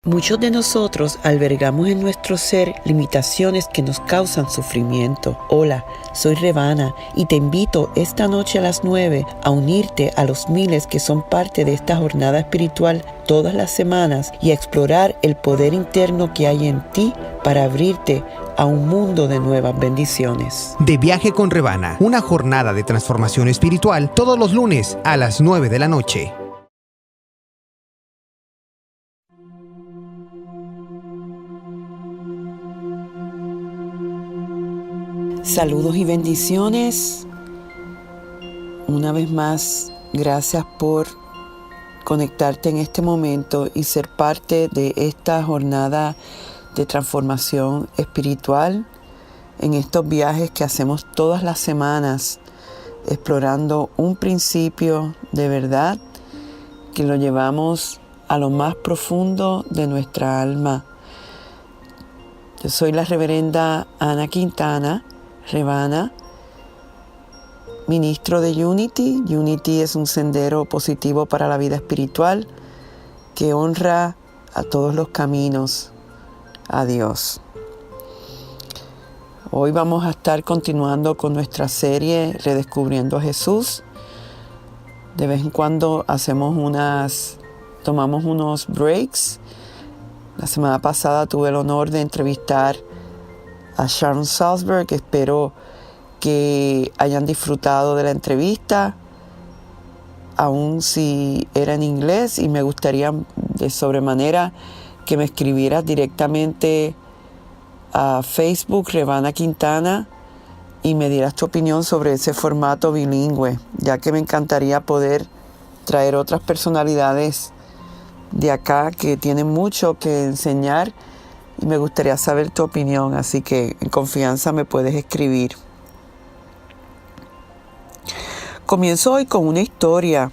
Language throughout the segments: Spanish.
Muchos de nosotros albergamos en nuestro ser limitaciones que nos causan sufrimiento. Hola, soy Revana y te invito esta noche a las 9 a unirte a los miles que son parte de esta jornada espiritual todas las semanas y a explorar el poder interno que hay en ti para abrirte a un mundo de nuevas bendiciones. De Viaje con Revana, una jornada de transformación espiritual todos los lunes a las 9 de la noche. Saludos y bendiciones. Una vez más, gracias por conectarte en este momento y ser parte de esta jornada de transformación espiritual en estos viajes que hacemos todas las semanas, explorando un principio de verdad que lo llevamos a lo más profundo de nuestra alma. Yo soy la reverenda Ana Quintana Revana, ministro de Unity. Unity es un sendero positivo para la vida espiritual que honra a todos los caminos a Dios. Hoy vamos a estar continuando con nuestra serie Redescubriendo a Jesús. De vez en cuando tomamos unos breaks. La semana pasada tuve el honor de entrevistar a Sharon Salzberg. Espero que hayan disfrutado de la entrevista, aun si era en inglés, y me gustaría de sobremanera que me escribieras directamente a Facebook Revana Quintana y me dieras tu opinión sobre ese formato bilingüe, ya que me encantaría poder traer otras personalidades de acá que tienen mucho que enseñar y me gustaría saber tu opinión, así que en confianza me puedes escribir. Comienzo hoy con una historia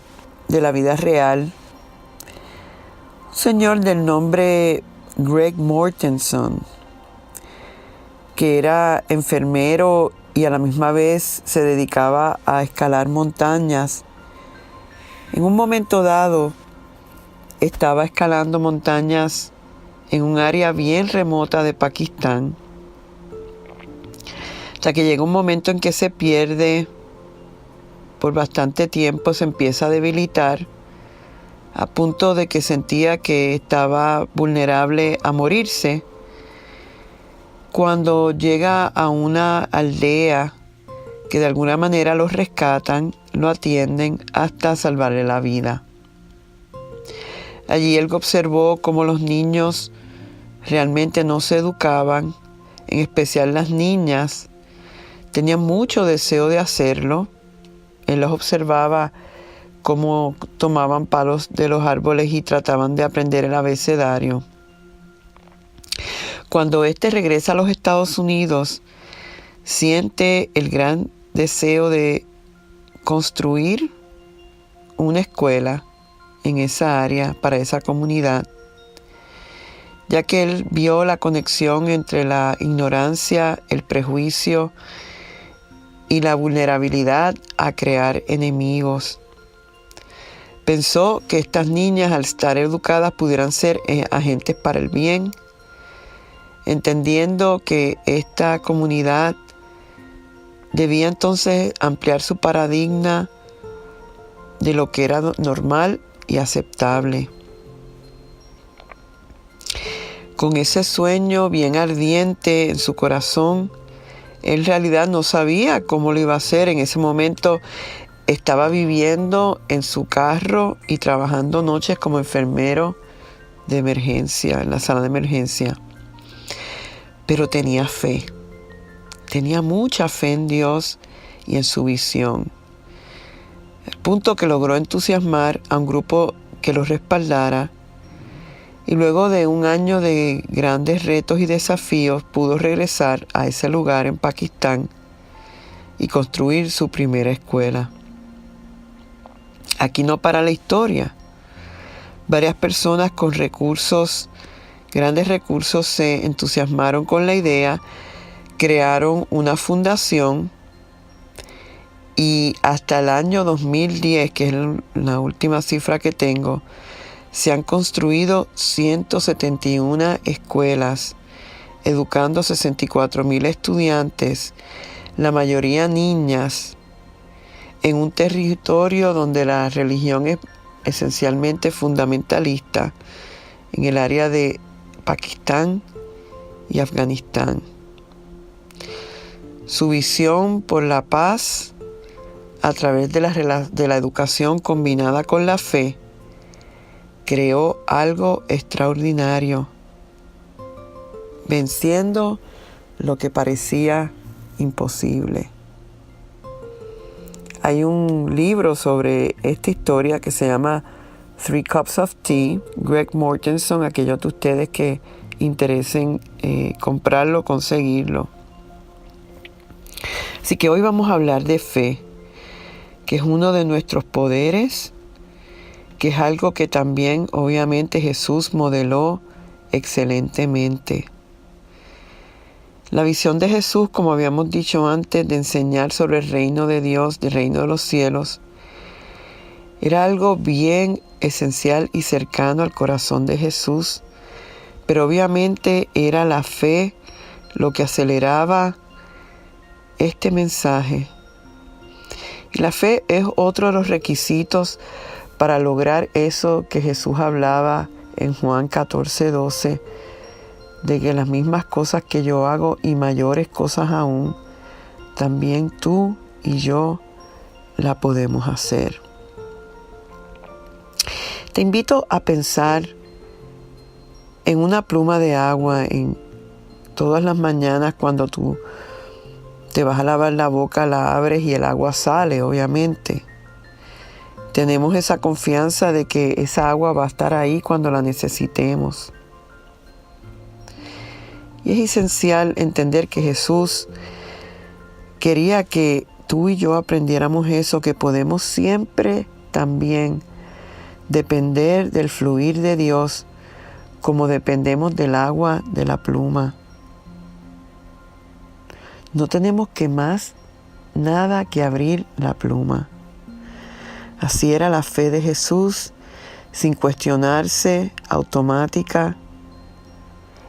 de la vida real. Un señor del nombre Greg Mortenson, que era enfermero y a la misma vez se dedicaba a escalar montañas. En un momento dado, estaba escalando montañas en un área bien remota de Pakistán, hasta que llega un momento en que se pierde por bastante tiempo, se empieza a debilitar, a punto de que sentía que estaba vulnerable a morirse, cuando llega a una aldea que de alguna manera lo rescatan, lo atienden hasta salvarle la vida. Allí él observó cómo los niños realmente no se educaban, en especial las niñas. Tenían mucho deseo de hacerlo. Él los observaba cómo tomaban palos de los árboles y trataban de aprender el abecedario. Cuando éste regresa a los Estados Unidos, siente el gran deseo de construir una escuela en esa área para esa comunidad, ya que él vio la conexión entre la ignorancia, el prejuicio y la vulnerabilidad a crear enemigos. Pensó que estas niñas, al estar educadas, pudieran ser agentes para el bien, entendiendo que esta comunidad debía entonces ampliar su paradigma de lo que era normal y aceptable. Con ese sueño bien ardiente en su corazón, él en realidad no sabía cómo lo iba a hacer. En ese momento estaba viviendo en su carro y trabajando noches como enfermero de emergencia, en la sala de emergencia. Pero tenía fe, tenía mucha fe en Dios y en su visión. El punto que logró entusiasmar a un grupo que lo respaldara, y luego de un año de grandes retos y desafíos pudo regresar a ese lugar en Pakistán y construir su primera escuela. Aquí no para la historia. Varias personas con grandes recursos, se entusiasmaron con la idea, crearon una fundación y hasta el año 2010, que es la última cifra que tengo, Se han construido 171 escuelas, educando 64,000 estudiantes, la mayoría niñas, en un territorio donde la religión es esencialmente fundamentalista, en el área de Pakistán y Afganistán. Su visión por la paz a través de la educación combinada con la fe creó algo extraordinario, venciendo lo que parecía imposible. Hay un libro sobre esta historia que se llama Three Cups of Tea, Greg Mortenson, aquellos de ustedes que interesen comprarlo, conseguirlo. Así que hoy vamos a hablar de fe, que es uno de nuestros poderes, que es algo que también obviamente Jesús modeló excelentemente. La visión de Jesús, como habíamos dicho antes, de enseñar sobre el reino de Dios, del reino de los cielos, era algo bien esencial y cercano al corazón de Jesús, pero obviamente era la fe lo que aceleraba este mensaje. Y la fe es otro de los requisitos para lograr eso que Jesús hablaba en Juan 14:12, de que las mismas cosas que yo hago y mayores cosas aún, también tú y yo la podemos hacer. Te invito a pensar en una pluma de agua en todas las mañanas cuando tú te vas a lavar la boca, la abres y el agua sale, obviamente. Tenemos esa confianza de que esa agua va a estar ahí cuando la necesitemos. Y es esencial entender que Jesús quería que tú y yo aprendiéramos eso, que podemos siempre también depender del fluir de Dios como dependemos del agua de la pluma. No tenemos que más nada que abrir la pluma. Así era la fe de Jesús, sin cuestionarse, automática.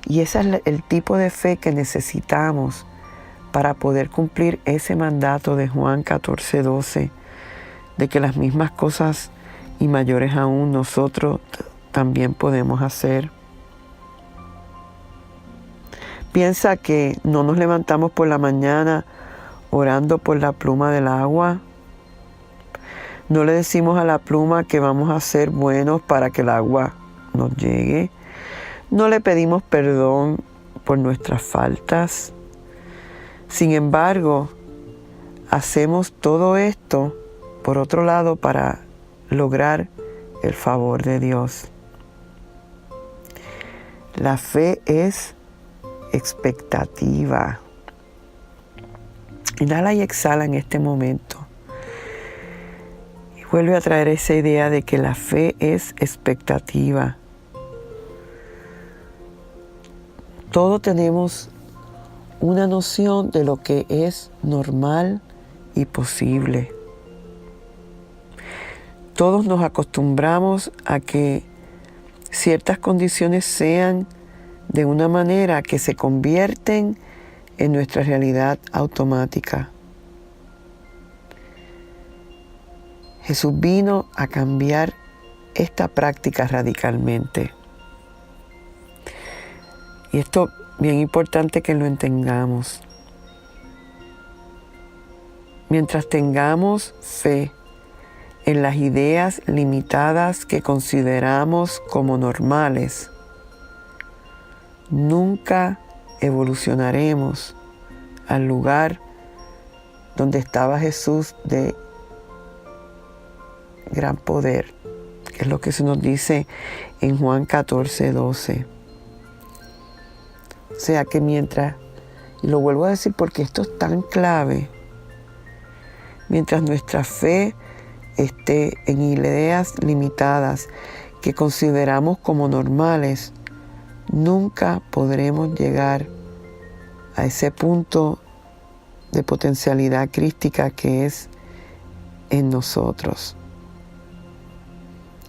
Y ese es el tipo de fe que necesitamos para poder cumplir ese mandato de Juan 14:12, de que las mismas cosas y mayores aún nosotros también podemos hacer. Piensa que no nos levantamos por la mañana orando por la pluma del agua. No le decimos a la pluma que vamos a ser buenos para que el agua nos llegue. No le pedimos perdón por nuestras faltas. Sin embargo, hacemos todo esto, por otro lado, para lograr el favor de Dios. La fe es expectativa. Inhala y exhala en este momento. Y vuelve a traer esa idea de que la fe es expectativa. Todos tenemos una noción de lo que es normal y posible. Todos nos acostumbramos a que ciertas condiciones sean de una manera que se convierten en nuestra realidad automática. Jesús vino a cambiar esta práctica radicalmente. Y esto es bien importante que lo entendamos. Mientras tengamos fe en las ideas limitadas que consideramos como normales, nunca evolucionaremos al lugar donde estaba Jesús de gran poder, que es lo que se nos dice en Juan 14:12. O sea que mientras, y lo vuelvo a decir porque esto es tan clave, mientras nuestra fe esté en ideas limitadas que consideramos como normales, nunca podremos llegar a ese punto de potencialidad crística que es en nosotros.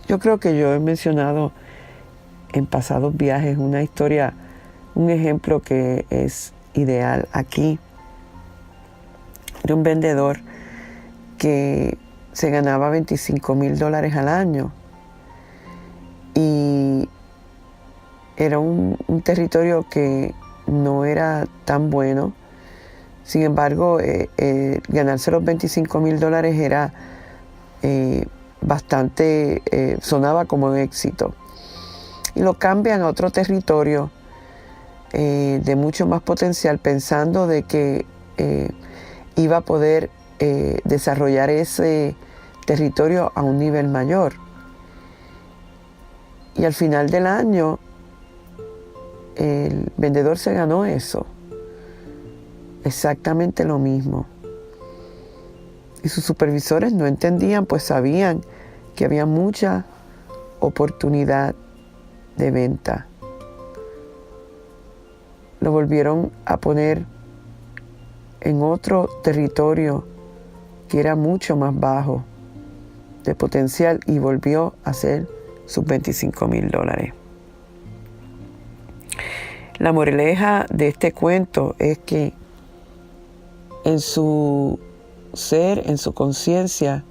Yo creo que yo he mencionado en pasados viajes una historia, un ejemplo que es ideal aquí, de un vendedor que se ganaba $25,000 al año y era un territorio que no era tan bueno. Sin embargo, ganarse los $25,000 era bastante, sonaba como un éxito. Y lo cambian a otro territorio de mucho más potencial, pensando de que iba a poder desarrollar ese territorio a un nivel mayor. Y al final del año, el vendedor se ganó eso, exactamente lo mismo. Y sus supervisores no entendían, pues sabían que había mucha oportunidad de venta. Lo volvieron a poner en otro territorio que era mucho más bajo de potencial y volvió a ser sus $25,000. La moraleja de este cuento es que en su ser, en su conciencia,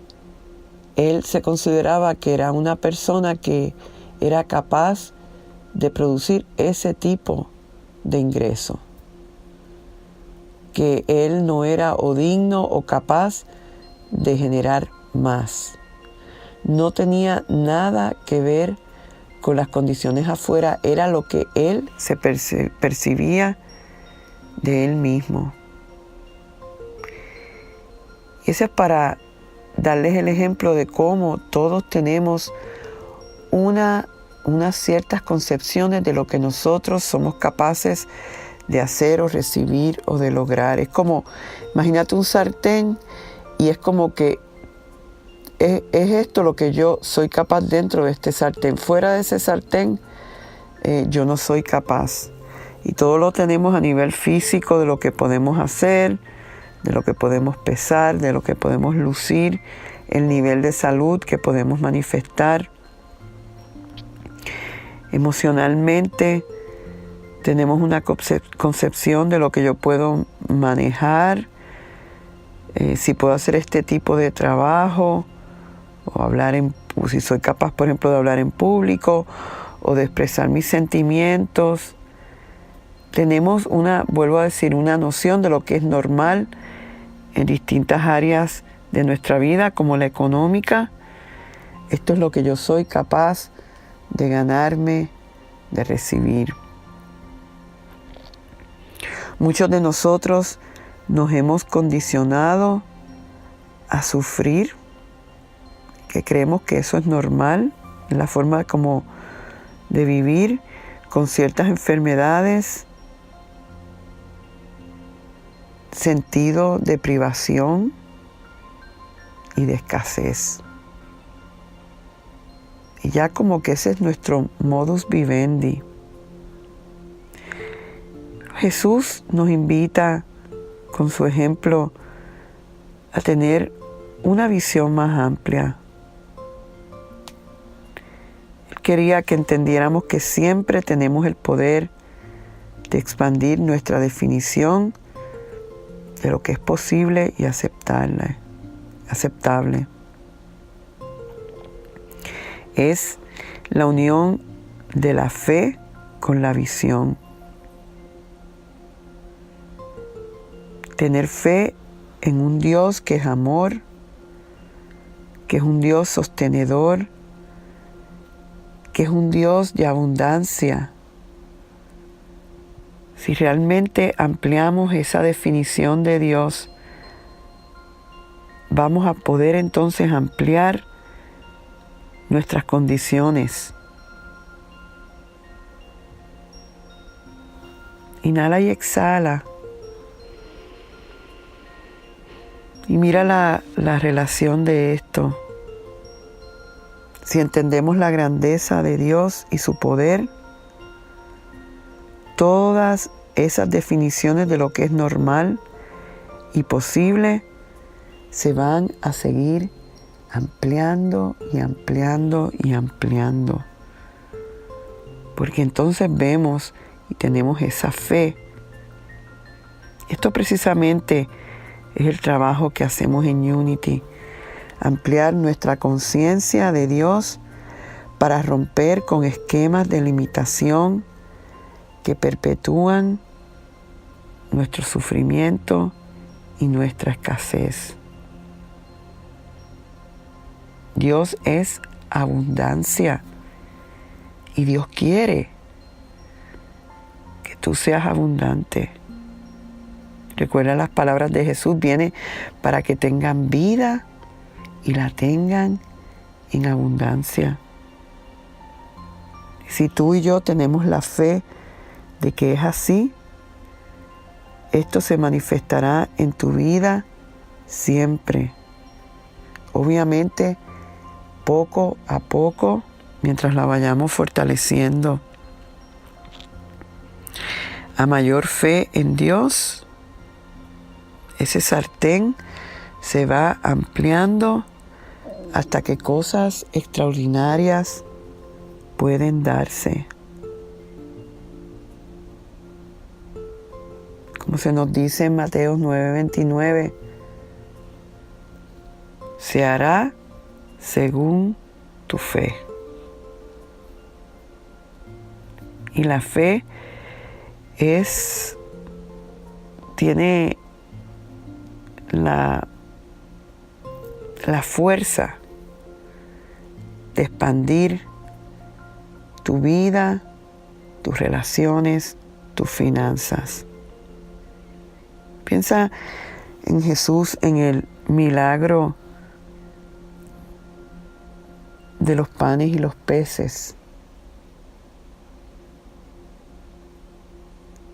él se consideraba que era una persona que era capaz de producir ese tipo de ingreso, que él no era o digno o capaz de generar más. No tenía nada que ver con las condiciones afuera, era lo que él se percibía de él mismo. Y ese es para darles el ejemplo de cómo todos tenemos unas ciertas concepciones de lo que nosotros somos capaces de hacer o recibir o de lograr. Es como, imagínate un sartén y es como que es esto lo que yo soy capaz dentro de este sartén. Fuera de ese sartén yo no soy capaz. Y todo lo tenemos a nivel físico de lo que podemos hacer, de lo que podemos pesar, de lo que podemos lucir, el nivel de salud que podemos manifestar. Emocionalmente tenemos una concepción de lo que yo puedo manejar, si puedo hacer este tipo de trabajo, o si soy capaz, por ejemplo, de hablar en público, o de expresar mis sentimientos. Tenemos vuelvo a decir, una noción de lo que es normal en distintas áreas de nuestra vida, como la económica. Esto es lo que yo soy capaz de ganarme, de recibir. Muchos de nosotros nos hemos condicionado a sufrir, que creemos que eso es normal, en la forma como de vivir, con ciertas enfermedades, sentido de privación y de escasez. Y ya como que ese es nuestro modus vivendi. Jesús nos invita con su ejemplo a tener una visión más amplia. Él quería que entendiéramos que siempre tenemos el poder de expandir nuestra definición de lo que es posible y aceptable. Es la unión de la fe con la visión. Tener fe en un Dios que es amor, que es un Dios sostenedor, que es un Dios de abundancia. Si realmente ampliamos esa definición de Dios, vamos a poder entonces ampliar nuestras condiciones. Inhala y exhala. Y mira la relación de esto. Si entendemos la grandeza de Dios y su poder, todas esas definiciones de lo que es normal y posible se van a seguir ampliando y ampliando y ampliando. Porque entonces vemos y tenemos esa fe. Esto precisamente es el trabajo que hacemos en Unity. Ampliar nuestra conciencia de Dios para romper con esquemas de limitación que perpetúan nuestro sufrimiento y nuestra escasez. Dios es abundancia y Dios quiere que tú seas abundante. Recuerda las palabras de Jesús, viene para que tengan vida y la tengan en abundancia. Si tú y yo tenemos la fe de que es así, esto se manifestará en tu vida siempre. Obviamente, poco a poco, mientras la vayamos fortaleciendo. A mayor fe en Dios, ese sartén se va ampliando hasta que cosas extraordinarias pueden darse. Como se nos dice en Mateo 9:29, se hará según tu fe. Y la fe tiene la fuerza de expandir tu vida, tus relaciones, tus finanzas. Piensa en Jesús, en el milagro de los panes y los peces.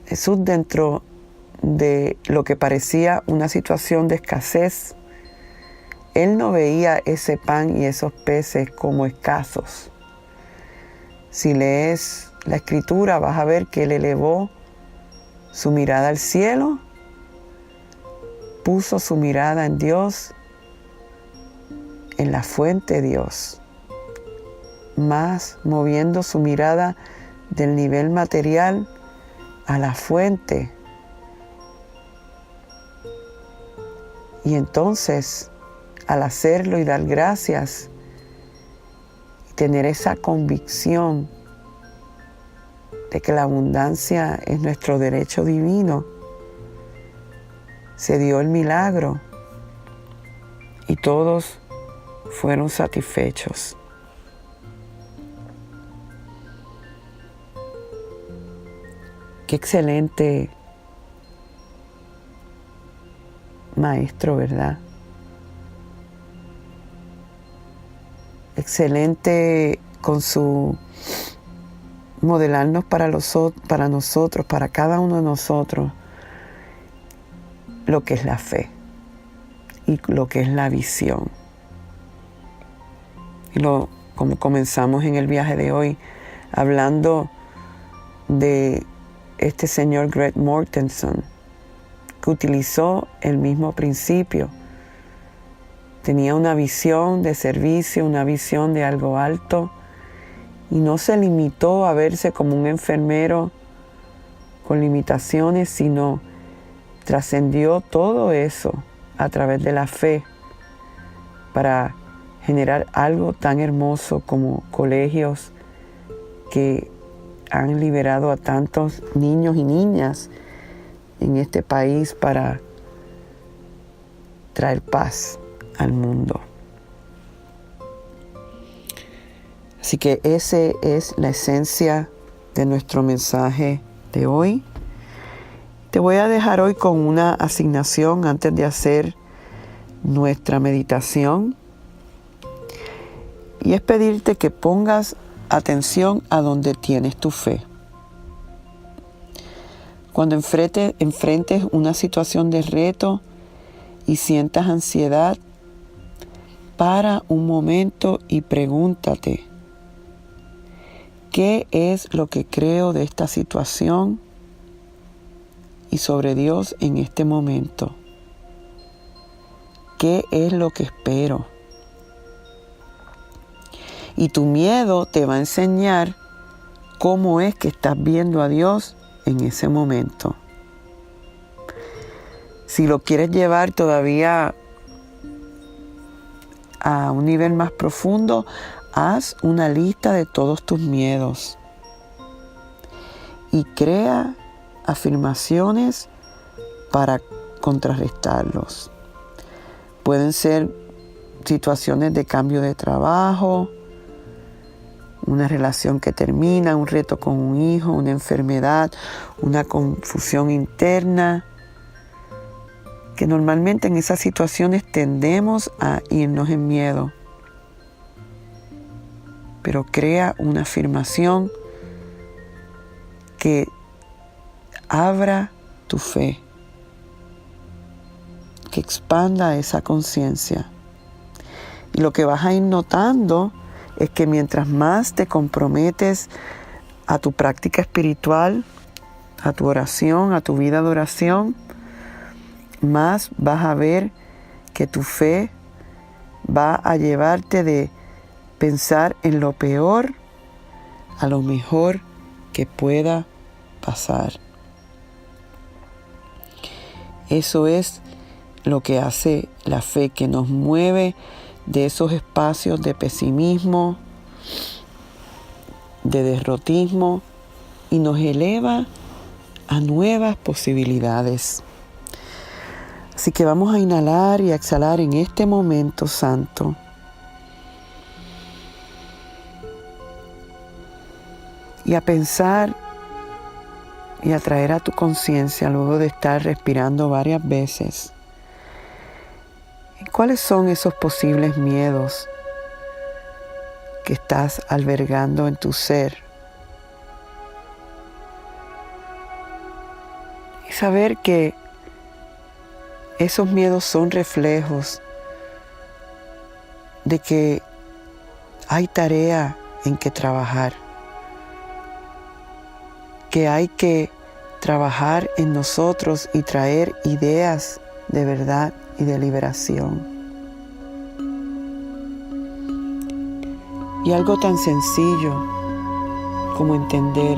Jesús, dentro de lo que parecía una situación de escasez, Él no veía ese pan y esos peces como escasos. Si lees la Escritura, vas a ver que Él elevó su mirada al cielo, puso su mirada en Dios, en la fuente de Dios, más moviendo su mirada del nivel material a la fuente. Y entonces, al hacerlo y dar gracias, y tener esa convicción de que la abundancia es nuestro derecho divino, se dio el milagro y todos fueron satisfechos. Qué excelente maestro, ¿verdad? Excelente con su modelarnos para nosotros, para cada uno de nosotros, lo que es la fe y lo que es la visión. Y como comenzamos en el viaje de hoy, hablando de este señor Greg Mortenson, que utilizó el mismo principio. Tenía una visión de servicio, una visión de algo alto, y no se limitó a verse como un enfermero con limitaciones, sino trascendió todo eso a través de la fe para generar algo tan hermoso como colegios que han liberado a tantos niños y niñas en este país para traer paz al mundo. Así que esa es la esencia de nuestro mensaje de hoy. Te voy a dejar hoy con una asignación antes de hacer nuestra meditación. Y es pedirte que pongas atención a donde tienes tu fe. Cuando enfrentes una situación de reto y sientas ansiedad, para un momento y pregúntate, ¿qué es lo que creo de esta situación y sobre Dios en este momento? ¿Qué es lo que espero? Y tu miedo te va a enseñar cómo es que estás viendo a Dios en ese momento. Si lo quieres llevar todavía a un nivel más profundo, haz una lista de todos tus miedos y crea afirmaciones para contrarrestarlos. Pueden ser situaciones de cambio de trabajo, una relación que termina, un reto con un hijo, una enfermedad, una confusión interna, que normalmente en esas situaciones tendemos a irnos en miedo. Pero crea una afirmación que abra tu fe, que expanda esa conciencia. Y lo que vas a ir notando es que mientras más te comprometes a tu práctica espiritual, a tu oración, a tu vida de oración, más vas a ver que tu fe va a llevarte de pensar en lo peor a lo mejor que pueda pasar. Eso es lo que hace la fe, que nos mueve de esos espacios de pesimismo, de derrotismo, y nos eleva a nuevas posibilidades. Así que vamos a inhalar y a exhalar en este momento santo. Y a pensar y a traer a tu conciencia, luego de estar respirando varias veces, ¿cuáles son esos posibles miedos que estás albergando en tu ser? Y saber que esos miedos son reflejos de que hay tarea en que trabajar, que hay que trabajar en nosotros y traer ideas de verdad y de liberación. Y algo tan sencillo como entender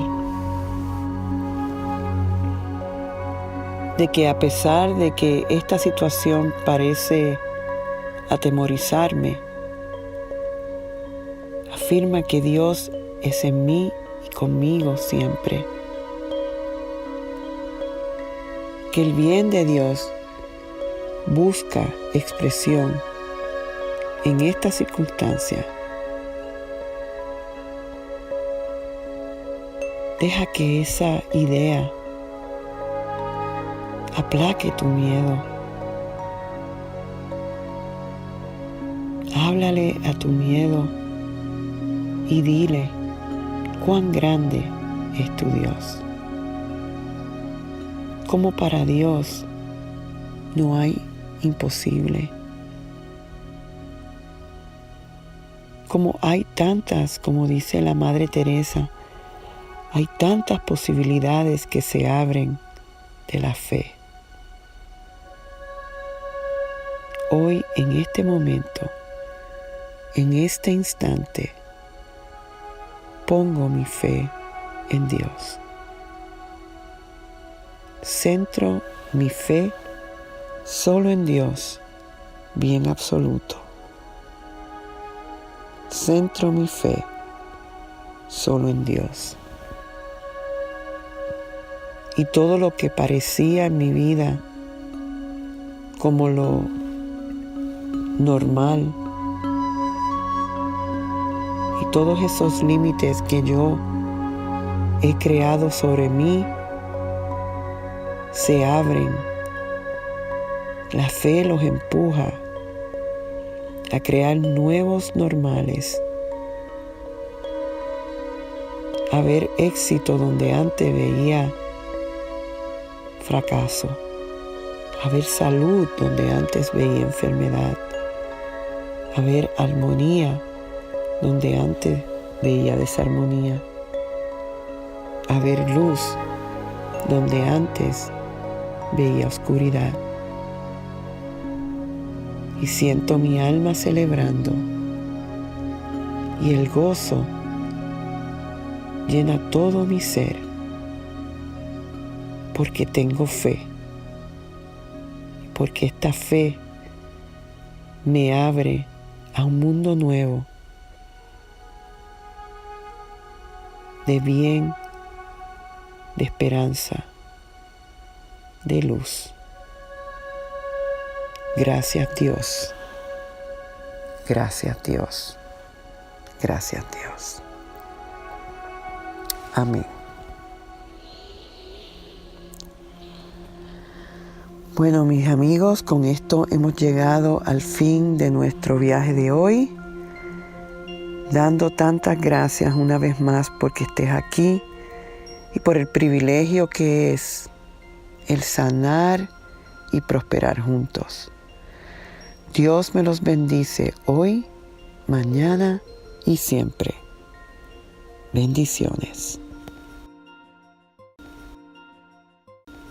de que a pesar de que esta situación parece atemorizarme, afirma que Dios es en mí y conmigo siempre. Que el bien de Dios busca expresión en esta circunstancia. Deja que esa idea aplaque tu miedo. Háblale a tu miedo y dile cuán grande es tu Dios. Como para Dios no hay imposible. Como hay tantas, como dice la Madre Teresa, hay tantas posibilidades que se abren de la fe. Hoy, en este momento, en este instante, pongo mi fe en Dios. Centro mi fe solo en Dios, bien absoluto. Centro mi fe solo en Dios. Y todo lo que parecía en mi vida como lo normal, y todos esos límites que yo he creado sobre mí, se abren. La fe los empuja a crear nuevos normales, a ver éxito donde antes veía fracaso, a ver salud donde antes veía enfermedad, a ver armonía donde antes veía desarmonía, a ver luz donde antes veía oscuridad. Y siento mi alma celebrando y el gozo llena todo mi ser, porque tengo fe, porque esta fe me abre a un mundo nuevo de bien, de esperanza, de luz. Gracias Dios, gracias Dios, gracias Dios. Amén. Bueno, mis amigos, con esto hemos llegado al fin de nuestro viaje de hoy, dando tantas gracias una vez más porque estés aquí y por el privilegio que es el sanar y prosperar juntos. Dios me los bendice hoy, mañana y siempre. Bendiciones.